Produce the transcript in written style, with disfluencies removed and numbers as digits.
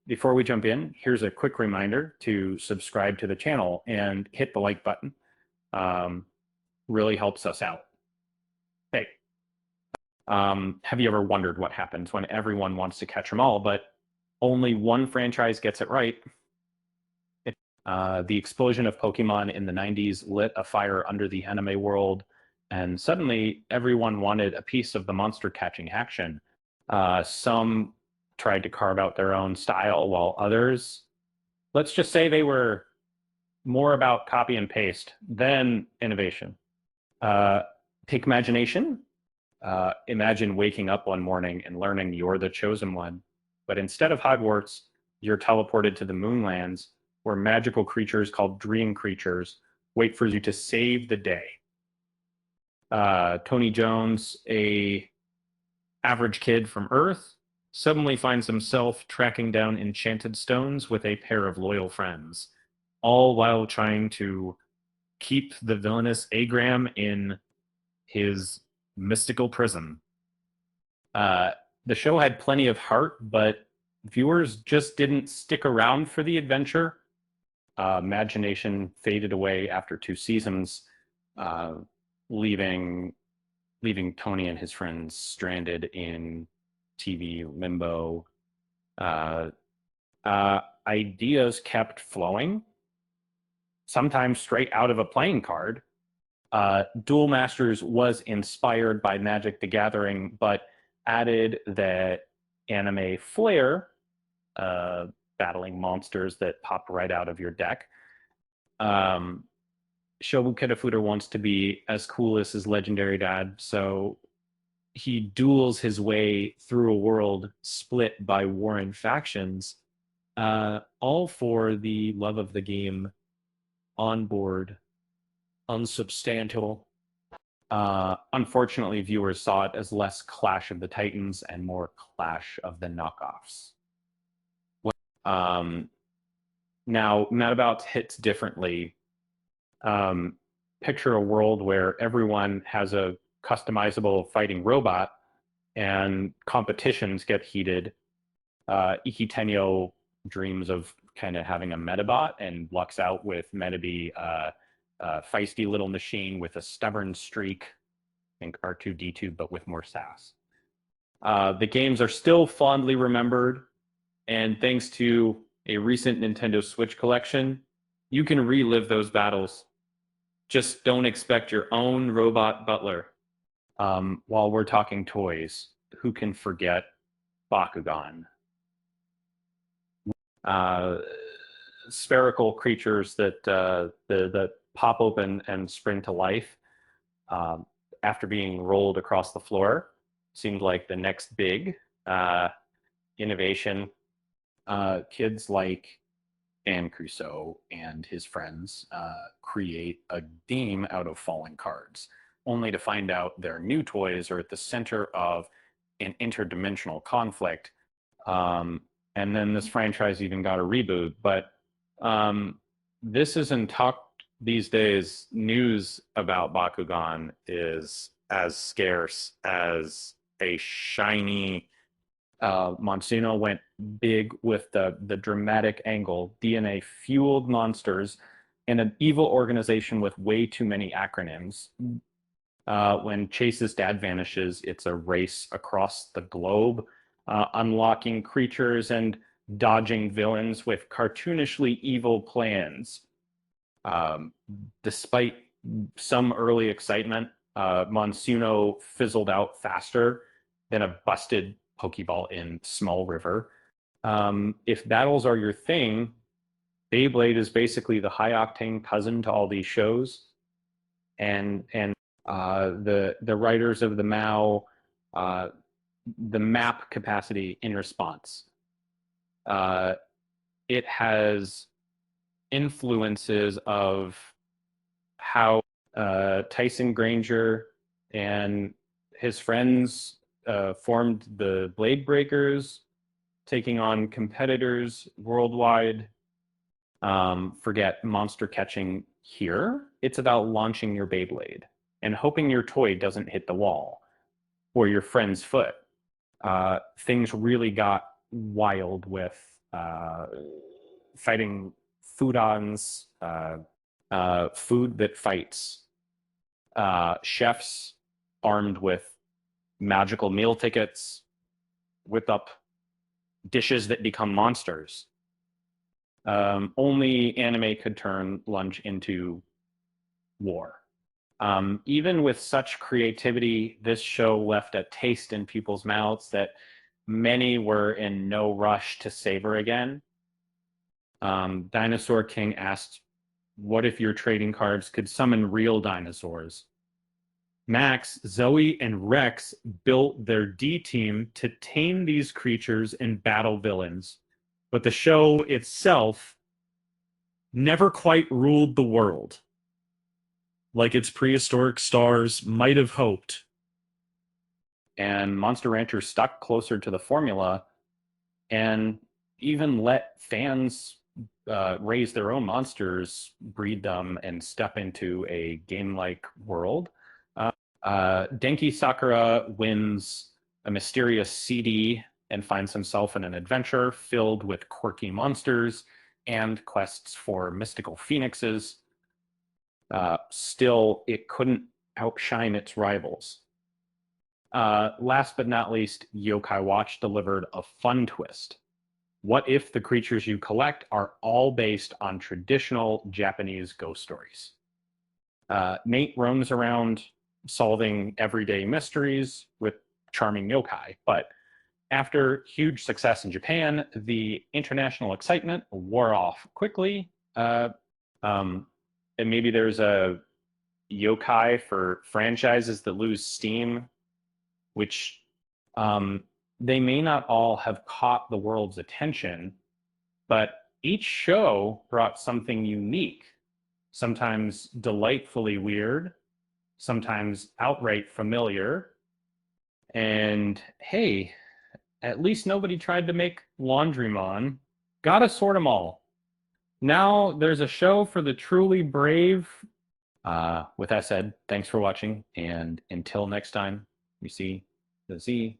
Before we jump in, here's a quick reminder to subscribe to the channel and hit the like button. Um, really helps us out. Hey, have you ever wondered what happens when everyone wants to catch them all, but only one franchise gets it right? The explosion of Pokemon in the 90s lit a fire under the anime world, and suddenly everyone wanted a piece of the monster catching action. Some tried to carve out their own style, while others, let's just say they were more about copy and paste than innovation. Uh, Take imagination. Imagine waking up one morning and learning you're the chosen one. But instead of Hogwarts, you're teleported to the Moonlands, where magical creatures called dream creatures wait for you to save the day. Tony Jones, a average kid from Earth, suddenly finds himself tracking down enchanted stones with a pair of loyal friends, all while trying to keep the villainous Agram in his mystical prison. Uh, the show had plenty of heart, but viewers just didn't stick around for the adventure. Imagination faded away after 2 seasons, uh, leaving Tony and his friends stranded in TV limbo. Uh, Ideas kept flowing, sometimes straight out of a playing card. Duel Masters was inspired by Magic the Gathering, but added that anime flair, battling monsters that pop right out of your deck. Um, Shobu Kitafuda wants to be as cool as his legendary dad, so he duels his way through a world split by warring factions, all for the love of the game, on board, unsubstantial. Unfortunately, viewers saw it as less Clash of the Titans and more Clash of the Knockoffs. Um, Now, Metabout hits differently. Picture a world where everyone has a customizable fighting robot and competitions get heated. Iki Tenyo dreams of kind of having a Metabot and lucks out with Metabi, a feisty little machine with a stubborn streak, I think R2D2, but with more sass. The games are still fondly remembered, and thanks to a recent Nintendo Switch collection, you can relive those battles. Just don't expect your own robot butler. While we're talking toys, who can forget Bakugan? Uh, Spherical creatures that pop open and spring to life after being rolled across the floor seemed like the next big innovation. Kids like Dan Crusoe and his friends create a game out of falling cards, only to find out their new toys are at the center of an interdimensional conflict. And then this franchise even got a reboot. But this isn't talked these days. News about Bakugan is as scarce as a shiny. Monsuno went big with the dramatic angle, DNA fueled monsters, and an evil organization with way too many acronyms. When Chase's dad vanishes, it's a race across the globe, unlocking creatures and dodging villains with cartoonishly evil plans. Um, Despite some early excitement, Monsuno fizzled out faster than a busted Pokeball in Small River. If battles are your thing, Beyblade is basically the high octane cousin to all these shows, and the writers of the Mao, the map capacity in response. It has influences of how Tyson Granger and his friends formed the Blade Breakers, taking on competitors worldwide. Forget monster catching here. It's about launching your Beyblade and hoping your toy doesn't hit the wall or your friend's foot. Things really got wild with fighting foodons, food that fights, chefs armed with magical meal tickets, whip up dishes that become monsters. Only anime could turn lunch into war. Even with such creativity, this show left a taste in people's mouths that many were in no rush to savor again. Dinosaur King asked, "What if your trading cards could summon real dinosaurs?" Max, Zoe, and Rex built their D team to tame these creatures and battle villains, but the show itself never quite ruled the world like its prehistoric stars might have hoped. And Monster Rancher stuck closer to the formula and even let fans raise their own monsters, breed them, and step into a game-like world. Denki Sakura wins a mysterious CD and finds himself in an adventure filled with quirky monsters and quests for mystical phoenixes. Still, it couldn't outshine its rivals. Last but not least, Yokai Watch delivered a fun twist. What if the creatures you collect are all based on traditional Japanese ghost stories? Nate roams around solving everyday mysteries with charming yokai, but after huge success in Japan, the international excitement wore off quickly. And maybe there's a yokai for franchises that lose steam, which they may not all have caught the world's attention, but each show brought something unique, sometimes delightfully weird, sometimes outright familiar. And hey, at least nobody tried to make Laundrymon. Gotta sort them all. Now there's a show for the truly brave. With that said, thanks for watching, and until next time, we see the Z.